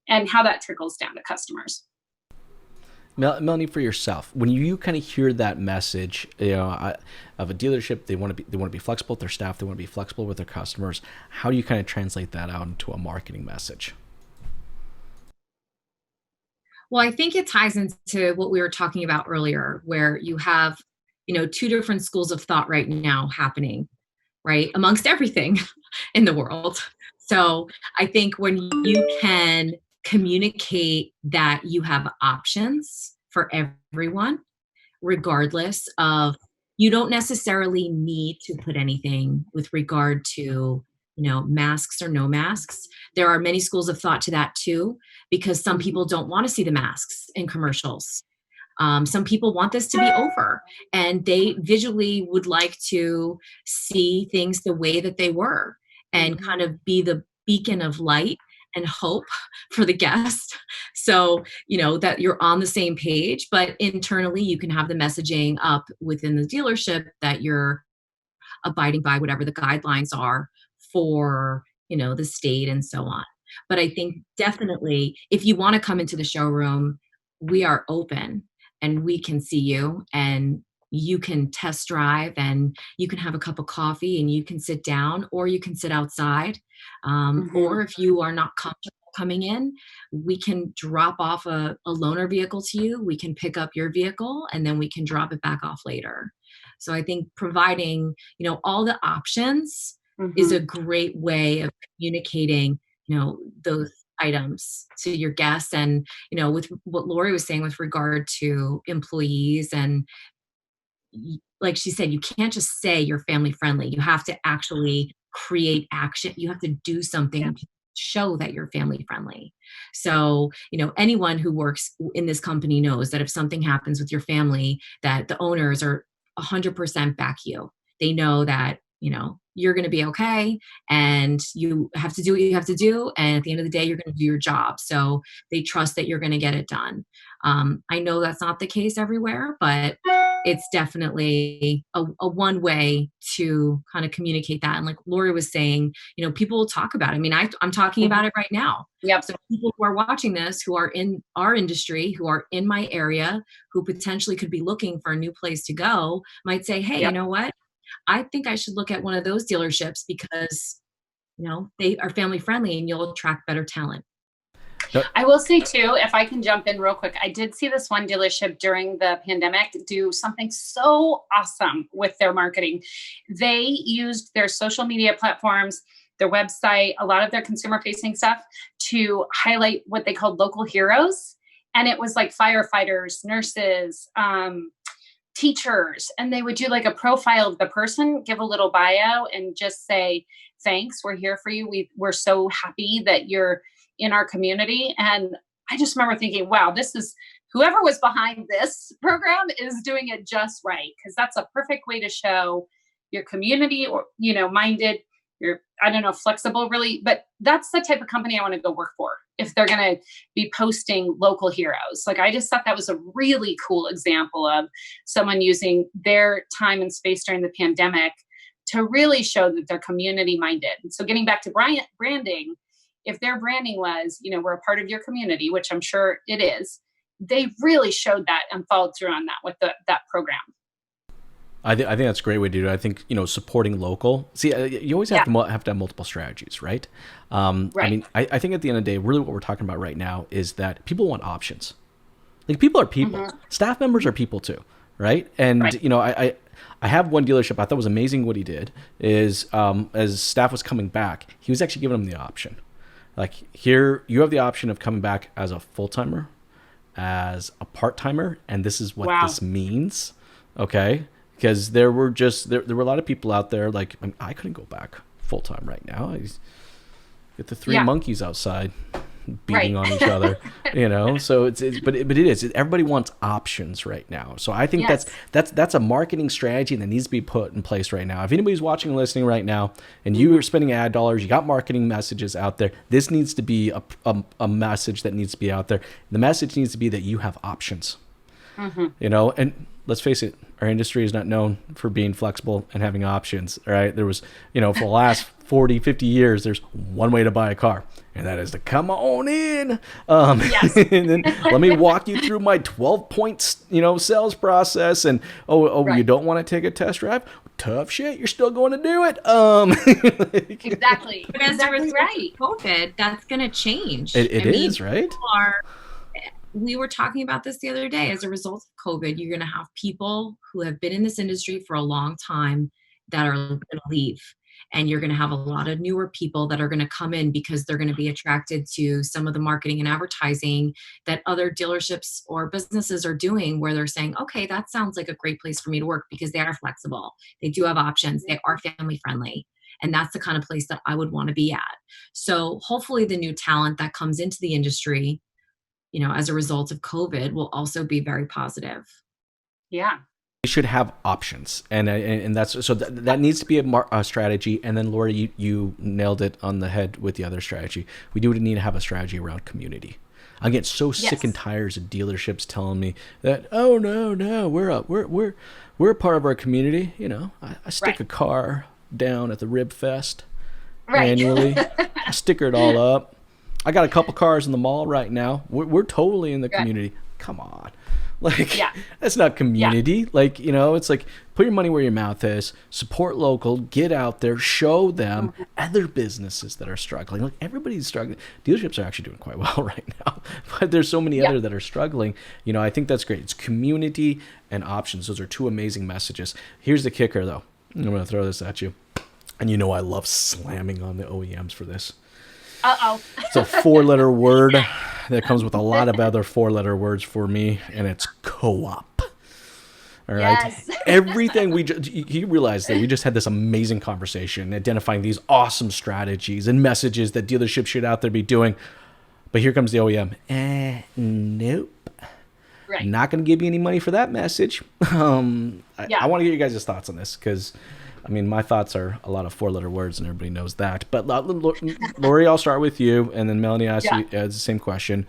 and how that trickles down to customers. Melanie, for yourself, when you kind of hear that message, of a dealership, they want to be flexible with their staff, they want to be flexible with their customers. How do you kind of translate that out into a marketing message? Well, I think it ties into what we were talking about earlier, where you have, two different schools of thought right now happening, right, amongst everything in the world. So I think when you can communicate that you have options for everyone, regardless of, you don't necessarily need to put anything with regard to, masks or no masks. There are many schools of thought to that too, because some people don't want to see the masks in commercials. Some people want this to be over, and they visually would like to see things the way that they were and kind of be the beacon of light and hope for the guest. So, that you're on the same page, but internally you can have the messaging up within the dealership that you're abiding by whatever the guidelines are for, the state and so on. But I think definitely if you want to come into the showroom, we are open and we can see you, and you can test drive, and you can have a cup of coffee, and you can sit down, or you can sit outside. Or if you are not comfortable coming in, we can drop off a loaner vehicle to you. We can pick up your vehicle, and then we can drop it back off later. So I think providing, all the options is a great way of communicating, those items to your guests. And, with what Laurie was saying with regard to employees, and like she said, you can't just say you're family friendly. You have to actually create action. You have to do something to show that you're family friendly. So, anyone who works in this company knows that if something happens with your family, that the owners are 100% back you. They know that, you're going to be okay, and you have to do what you have to do. And at the end of the day, you're going to do your job. So they trust that you're going to get it done. I know that's not the case everywhere, but it's definitely a one way to kind of communicate that. And like Laurie was saying, people will talk about it. I mean, I'm talking about it right now. Yep. So people who are watching this, who are in our industry, who are in my area, who potentially could be looking for a new place to go, might say, hey, you know what? I think I should look at one of those dealerships because, they are family friendly, and you'll attract better talent. I will say too, if I can jump in real quick, I did see this one dealership during the pandemic do something so awesome with their marketing. They used their social media platforms, their website, a lot of their consumer facing stuff to highlight what they called local heroes. And it was like firefighters, nurses, teachers, and they would do like a profile of the person, give a little bio, and just say, thanks, we're here for you. We're so happy that you're in our community. And I just remember thinking, wow, this is, whoever was behind this program is doing it just right. Cause that's a perfect way to show your community, or, minded, you're, flexible really, but that's the type of company I want to go work for. If they're going to be posting local heroes. Like, I just thought that was a really cool example of someone using their time and space during the pandemic to really show that they're community minded. So getting back to branding, if their branding was, we're a part of your community, which I'm sure it is, they really showed that and followed through on that with that program. I think that's a great way to do it. I think, supporting local. See, you always have to have multiple strategies, right? Right. I mean, I think at the end of the day, really what we're talking about right now is that people want options. Like, people are people. Staff members are people too, right? And, I have one dealership I thought was amazing what he did is as staff was coming back, he was actually giving them the option. Like, here, you have the option of coming back as a full-timer, as a part-timer, and this is what this means, okay? Because there were a lot of people out there, like, I couldn't go back full-time right now. I get the three monkeys outside. beating on each other, so but it is, everybody wants options right now. So I think that's a marketing strategy that needs to be put in place right now. If anybody's watching and listening right now and you are spending ad dollars, you got marketing messages out there, this needs to be a message that needs to be out there. The message needs to be that you have options. And let's face it, our industry is not known for being flexible and having options. All right. There was, for the last 40, 50 years, there's one way to buy a car, and that is to come on in. And then let me walk you through my 12-point, sales process. And, you don't want to take a test drive? Tough shit. You're still going to do it. Exactly. But as a result of COVID, that's going to change. It is, right? We were talking about this the other day. As a result of COVID, you're going to have people who have been in this industry for a long time that are going to leave. And you're going to have a lot of newer people that are going to come in because they're going to be attracted to some of the marketing and advertising that other dealerships or businesses are doing, where they're saying, okay, that sounds like a great place for me to work because they are flexible. They do have options. They are family friendly. And that's the kind of place that I would want to be at. So hopefully the new talent that comes into the industry, as a result of COVID, will also be very positive. Yeah. We should have options, and that's so that needs to be a strategy. And then Laurie, you nailed it on the head with the other strategy. We do need to have a strategy around community. I get so sick and tired of dealerships telling me that, oh no, we're a part of our community. I stick a car down at the Rib Fest annually. I sticker it all up. I got a couple cars in the mall right now. We're totally in the community. Come on. That's not community. It's like, put your money where your mouth is, support local, get out there, show them other businesses that are struggling. Everybody's struggling. Dealerships are actually doing quite well right now, but there's so many other that are struggling. I think that's great. It's community and options. Those are two amazing messages. Here's the kicker though. I'm going to throw this at you. And I love slamming on the OEMs for this. It's a 4-letter word that comes with a lot of other 4-letter words for me, and it's co-op. All right. Yes. Everything you realize that we just had this amazing conversation identifying these awesome strategies and messages that dealerships should out there be doing. But here comes the OEM. Nope. Right. Not going to give you any money for that message. I want to get you guys' thoughts on this because, my thoughts are a lot of 4-letter words, and everybody knows that. But Laurie, I'll start with you, and then Melanie asks you the same question.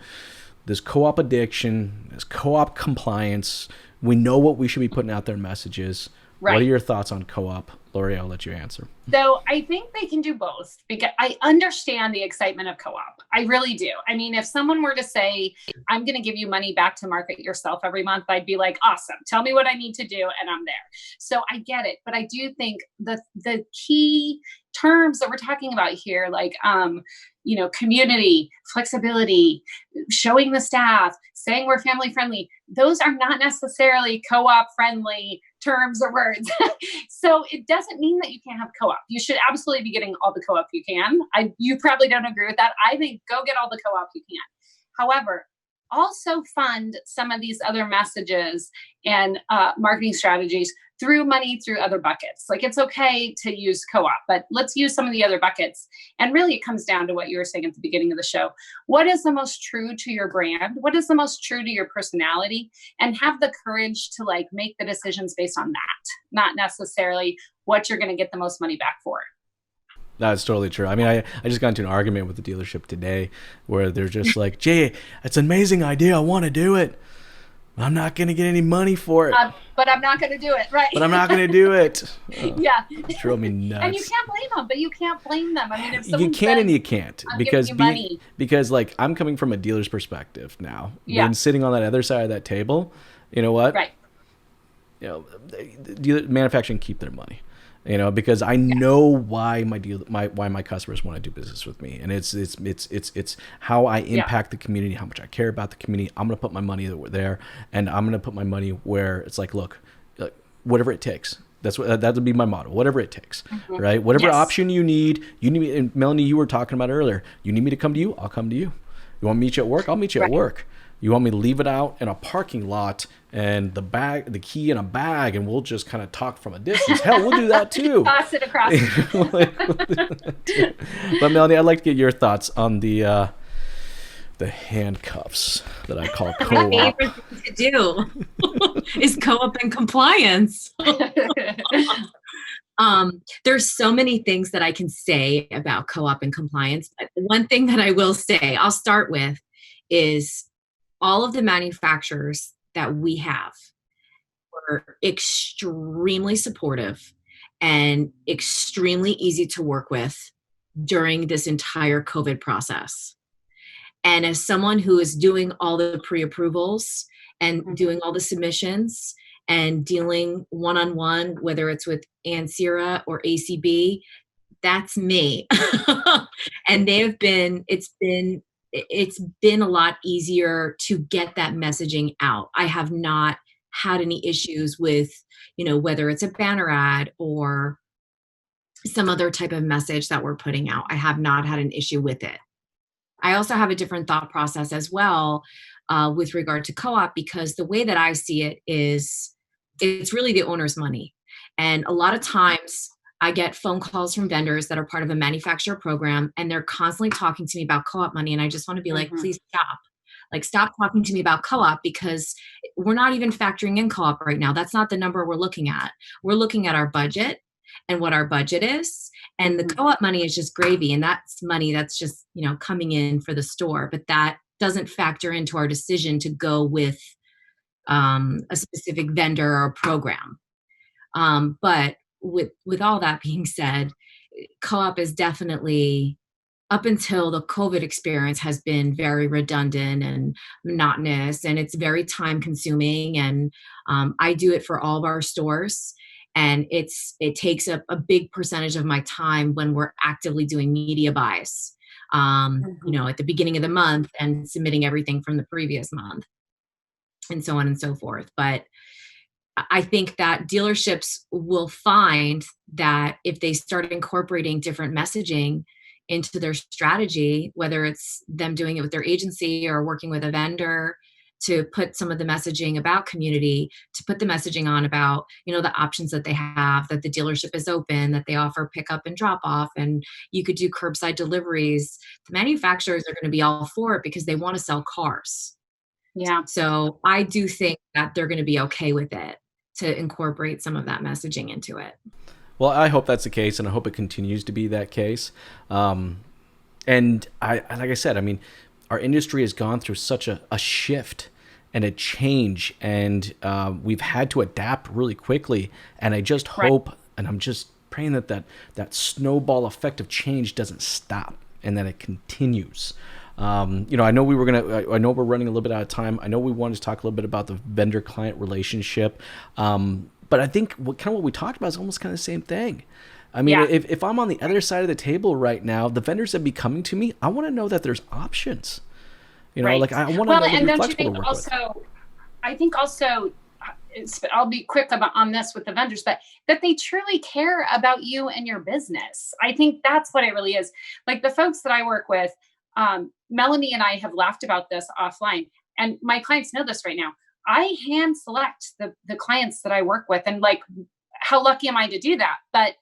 This co-op addiction, this co-op compliance, we know what we should be putting out there in messages. Right. What are your thoughts on co-op? Laurie, I'll let you answer. So I think they can do both, because I understand the excitement of co-op. I really do. If someone were to say, I'm going to give you money back to market yourself every month, I'd be like, awesome. Tell me what I need to do, and I'm there. So I get it. But I do think the key terms that we're talking about here, community, flexibility, showing the staff, saying we're family friendly, those are not necessarily co-op friendly terms or words. So it doesn't mean that you can't have co-op. You should absolutely be getting all the co-op you can. You probably don't agree with that. I think go get all the co-op you can. However, also fund some of these other messages and marketing strategies through other buckets. It's okay to use co-op, but let's use some of the other buckets. And really it comes down to what you were saying at the beginning of the show. What is the most true to your brand? What is the most true to your personality? And have the courage to make the decisions based on that, not necessarily what you're going to get the most money back for. That's totally true. I just got into an argument with the dealership today where they're just like, Jay, it's an amazing idea. I want to do it. I'm not going to get any money for it. But I'm not going to do it. Right. But I'm not going to do it. Yeah. It drove me nuts. And you can't blame them, but you can't blame them. If you can and you can't, because I'm coming from a dealer's perspective now. Yeah. Being sitting on that other side of that table, you know what? Right. Manufacturing keep their money. Because I know why my customers want to do business with me, and it's how I impact the community, how much I care about the community. I'm gonna put my money there, and I'm gonna put my money where it's look, whatever it takes. That would be my motto. Whatever it takes, right? Whatever option you need. And Melanie, you were talking about earlier. You need me to come to you, I'll come to you. You want me to meet you at work? I'll meet you at work. You want me to leave it out in a parking lot and the key in a bag, and we'll just kind of talk from a distance. Hell, we'll do that too. Toss it across. But Melanie, I'd like to get your thoughts on the the handcuffs that I call My co-op. favorite thing to do is co-op and compliance. There's so many things that I can say about co-op and compliance. But one thing that I will say, I'll start with, is all of the manufacturers that we have were extremely supportive and extremely easy to work with during this entire COVID process. And as someone who is doing all the pre-approvals and doing all the submissions and dealing one-on-one, whether it's with Ansira or ACB, that's me. And it's been a lot easier to get that messaging out. I have not had any issues with, whether it's a banner ad or some other type of message that we're putting out. I have not had an issue with it. I also have a different thought process as well with regard to co-op, because the way that I see it is it's really the owner's money. And a lot of times I get phone calls from vendors that are part of a manufacturer program, and they're constantly talking to me about co-op money. And I just want to be like, please stop. Like, stop talking to me about co-op, because we're not even factoring in co-op right now. That's not the number we're looking at. We're looking at our budget and what our budget is. And the co-op money is just gravy. And that's money that's just, coming in for the store. But that doesn't factor into our decision to go with a specific vendor or program. But with all that being said, co-op is definitely, up until the COVID experience, has been very redundant and monotonous, and it's very time consuming. And I do it for all of our stores. And it takes a big percentage of my time when we're actively doing media buys, at the beginning of the month and submitting everything from the previous month and so on and so forth. But I think that dealerships will find that if they start incorporating different messaging into their strategy, whether it's them doing it with their agency or working with a vendor, to put some of the messaging about community, to put the messaging on about, the options that they have, that the dealership is open, that they offer pickup and drop off, and you could do curbside deliveries. The manufacturers are going to be all for it because they want to sell cars. Yeah. So I do think that they're going to be okay with it, to incorporate some of that messaging into it. Well, I hope that's the case, and I hope it continues to be that case. And like I said, our industry has gone through such a shift and a change, and we've had to adapt really quickly. And I just hope, and I'm just praying that snowball effect of change doesn't stop and that it continues. I know we're running a little bit out of time. I know we wanted to talk a little bit about the vendor-client relationship. But I think what we talked about is almost kind of the same thing. If I'm on the other side of the table right now, the vendors that be coming to me, I want to know that there's options. I want to know that and you're don't you flexible think to work also, with. I think also, I'll be quick on this with the vendors, but that they truly care about you and your business. I think that's what it really is. Like the folks that I work with, Melanie and I have laughed about this offline, and my clients know this right now. I hand select the clients that I work with, and like, how lucky am I to do that? But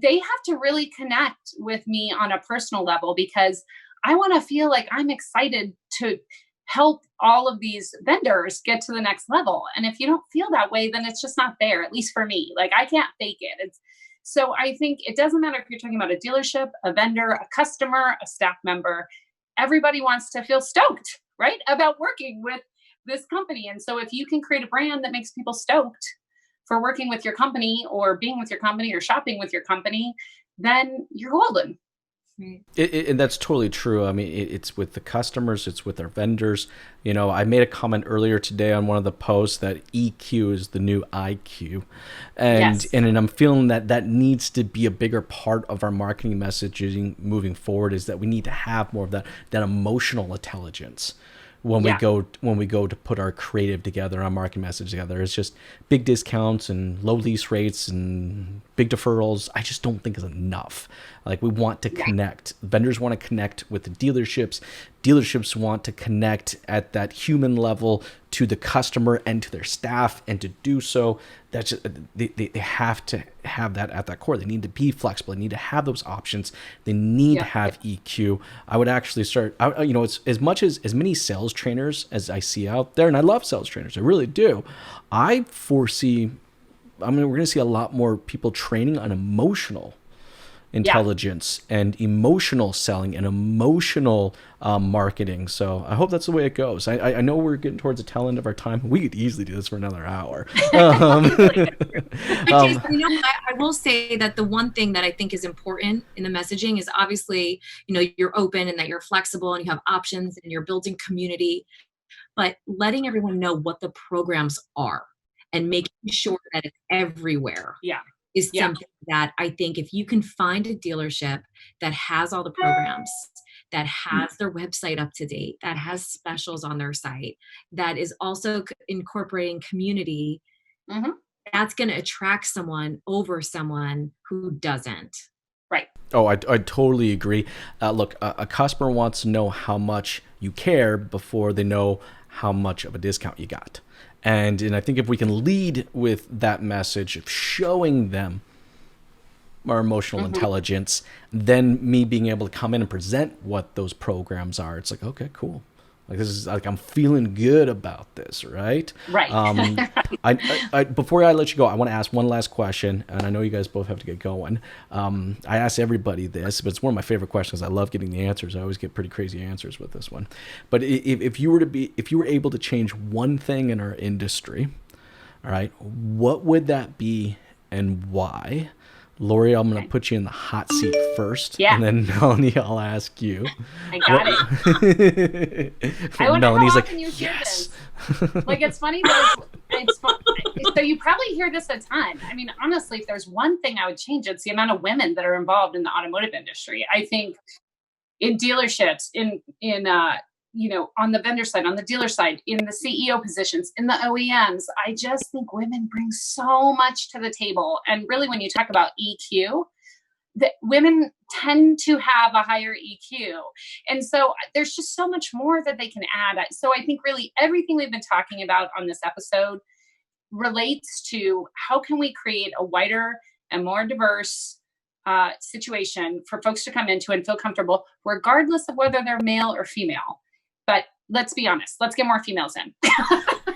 they have to really connect with me on a personal level, because I want to feel like I'm excited to help all of these vendors get to the next level. And if you don't feel that way, then it's just not there, at least for me. Like, I can't fake it. So I think it doesn't matter if you're talking about a dealership, a vendor, a customer, a staff member. Everybody wants to feel stoked, right, about working with this company. And so if you can create a brand that makes people stoked for working with your company or being with your company or shopping with your company, then you're golden. And that's totally true. It's with the customers, it's with our vendors. I made a comment earlier today on one of the posts that EQ is the new IQ. And I'm feeling that needs to be a bigger part of our marketing messaging moving forward, is that we need to have more of that emotional intelligence. When we go to put our creative together, our marketing message together. It's just big discounts and low lease rates and big deferrals. I just don't think is enough. Like we want to connect. Vendors want to connect with the dealerships. Dealerships want to connect at that human level to the customer and to their staff. And to do so, that's just, they have to have that at that core. They need to be flexible. They need to have those options. They need to have EQ. I would actually start, it's as many sales trainers as I see out there, and I love sales trainers. I really do. I foresee, we're going to see a lot more people training on emotional intelligence and emotional selling and emotional marketing. So I hope that's the way it goes. I know we're getting towards the tail end of our time. We could easily do this for another hour. Jason, I will say that the one thing that I think is important in the messaging is obviously, you're open and that you're flexible and you have options and you're building community, but letting everyone know what the programs are and making sure that it's everywhere. Is something that I think if you can find a dealership that has all the programs, that has their website up to date, that has specials on their site, that is also incorporating community, that's going to attract someone over someone who doesn't. Right. Oh, I totally agree. Look, a customer wants to know how much you care before they know how much of a discount you got. And I think if we can lead with that message of showing them our emotional intelligence, then me being able to come in and present what those programs are, it's like, okay, cool. Like this is like I'm feeling good about this, right? Right. I before I let you go, I want to ask one last question, and I know you guys both have to get going. I ask everybody this, but it's one of my favorite questions. I love getting the answers. I always get pretty crazy answers with this one. But if you were able to change one thing in our industry, all right, what would that be and why? Laurie, I'm going to put you in the hot seat first, and then Melanie, I'll ask you. I got it. I wonder Melanie's how like, often you hear this. Like, it's funny that it's fun. So you probably hear this a ton. I mean, honestly, if there's one thing I would change, it's the amount of women that are involved in the automotive industry. I think in dealerships, on the vendor side, on the dealer side, in the CEO positions, in the OEMs, I just think women bring so much to the table. And really, when you talk about EQ, that women tend to have a higher EQ. And so there's just so much more that they can add. So I think really everything we've been talking about on this episode relates to how can we create a wider and more diverse situation for folks to come into and feel comfortable, regardless of whether they're male or female. But let's be honest, let's get more females in.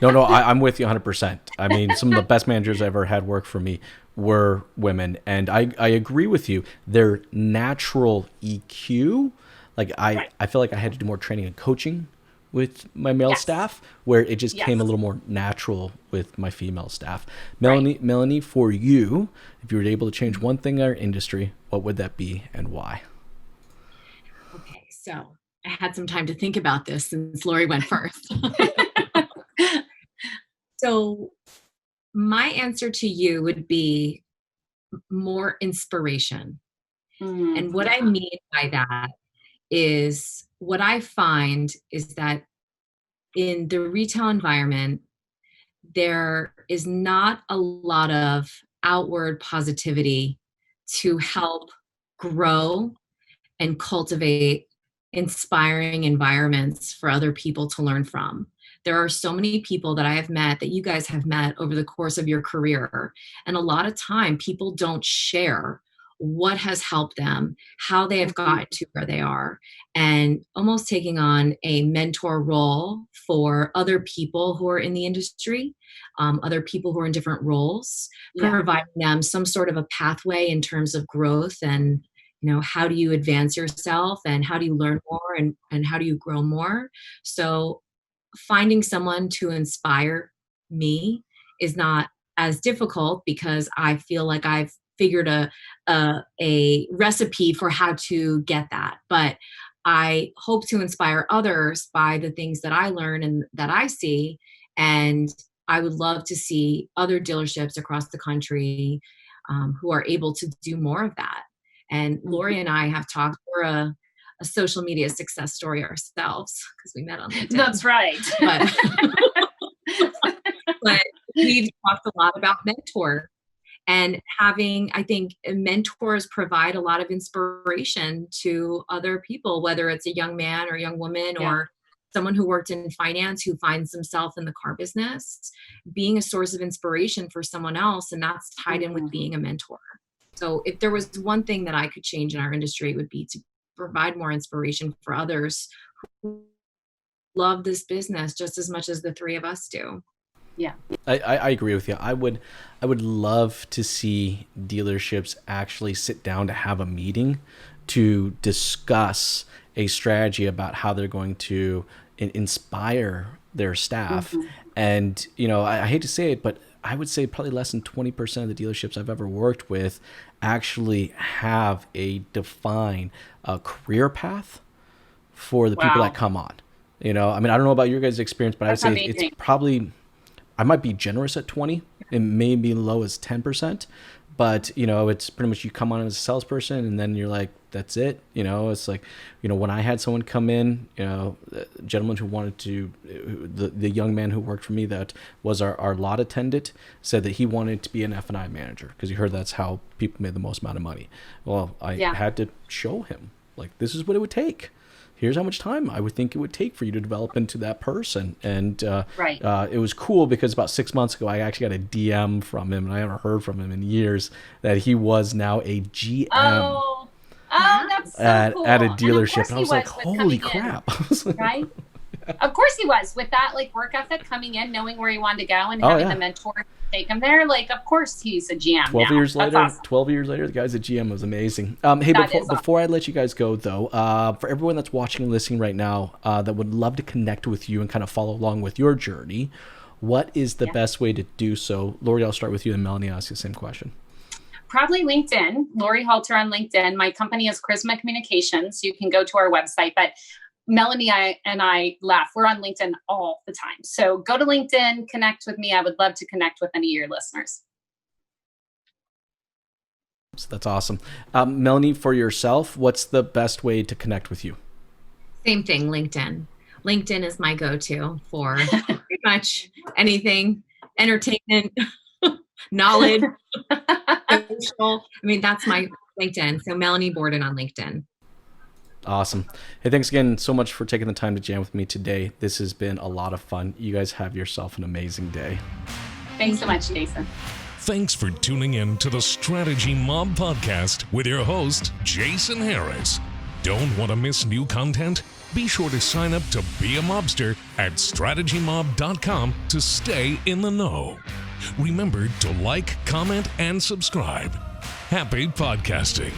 No, I'm with you 100%. I mean, some of the best managers I ever had work for me were women. And I agree with you. Their natural EQ, like I feel like I had to do more training and coaching with my male staff, where it just came a little more natural with my female staff. Melanie, for you, if you were able to change one thing in our industry, what would that be and why? Okay, so I had some time to think about this since Laurie went first. So my answer to you would be more inspiration. And what I mean by that is what I find is that in the retail environment, there is not a lot of outward positivity to help grow and cultivate inspiring environments for other people to learn from. There are so many people that I have met, that you guys have met over the course of your career. And a lot of time people don't share what has helped them, how they have gotten to where they are, and almost taking on a mentor role for other people who are in the industry, other people who are in different roles, providing them some sort of a pathway in terms of growth and how do you advance yourself and how do you learn more and how do you grow more. So finding someone to inspire me is not as difficult because I feel like I've figured a recipe for how to get that. But I hope to inspire others by the things that I learn and that I see. And I would love to see other dealerships across the country who are able to do more of that. And Laurie and I have talked, we're a social media success story ourselves because we met on LinkedIn. That's right. But we've talked a lot about mentor And having, I think, mentors provide a lot of inspiration to other people, whether it's a young man or young woman or someone who worked in finance who finds themselves in the car business, being a source of inspiration for someone else. And that's tied in with being a mentor. So if there was one thing that I could change in our industry, it would be to provide more inspiration for others who love this business just as much as the three of us do. Yeah. I agree with you. I would love to see dealerships actually sit down to have a meeting to discuss a strategy about how they're going to inspire their staff. And, you know, I hate to say it, but I would say probably less than 20% of the dealerships I've ever worked with actually have a defined career path for the people that come on. You know, I mean, I don't know about your guys' experience, but I would say it's probably, I might be generous at 20, it may be low as 10%, but you know, it's pretty much you come on as a salesperson and then you're like, that's it. You know, it's like, you know, when I had someone come in, you know, a gentleman who wanted to, the young man who worked for me that was our lot attendant said that he wanted to be an F&I manager because he heard that's how people made the most amount of money. Well, I had to show him, like, this is what it would take. Here's how much time I would think it would take for you to develop into that person. And it was cool because about 6 months ago, I actually got a DM from him, and I haven't heard from him in years, that he was now a GM that's so cool. at a dealership. And I was like, holy crap. Right? Of course he was, with that like work ethic, coming in, knowing where he wanted to go and having the mentor take him there. Like, of course he's a GM 12 now. years later, awesome. 12 years later, the guy's a GM. It was amazing. Hey, before I let you guys go, though, for everyone that's watching and listening right now that would love to connect with you and kind of follow along with your journey, what is the best way to do so? Laurie, I'll start with you, and Melanie, I'll ask you the same question. Probably LinkedIn, Laurie Halter on LinkedIn. My company is Charisma Communications. You can go to our website, but Melanie and I laugh. We're on LinkedIn all the time. So go to LinkedIn, connect with me. I would love to connect with any of your listeners. So that's awesome. Melanie, for yourself, what's the best way to connect with you? Same thing, LinkedIn. LinkedIn is my go-to for pretty much anything, entertainment, knowledge, social. I mean, that's my LinkedIn. So Melanie Borden on LinkedIn. Awesome. Hey, thanks again so much for taking the time to jam with me today. This has been a lot of fun. You guys have yourself an amazing day. Thanks so much, Jason. Thanks for tuning in to the Strategy Mob podcast with your host, Jason Harris. Don't want to miss new content? Be sure to sign up to be a mobster at strategymob.com to stay in the know. Remember to like, comment, and subscribe. Happy podcasting.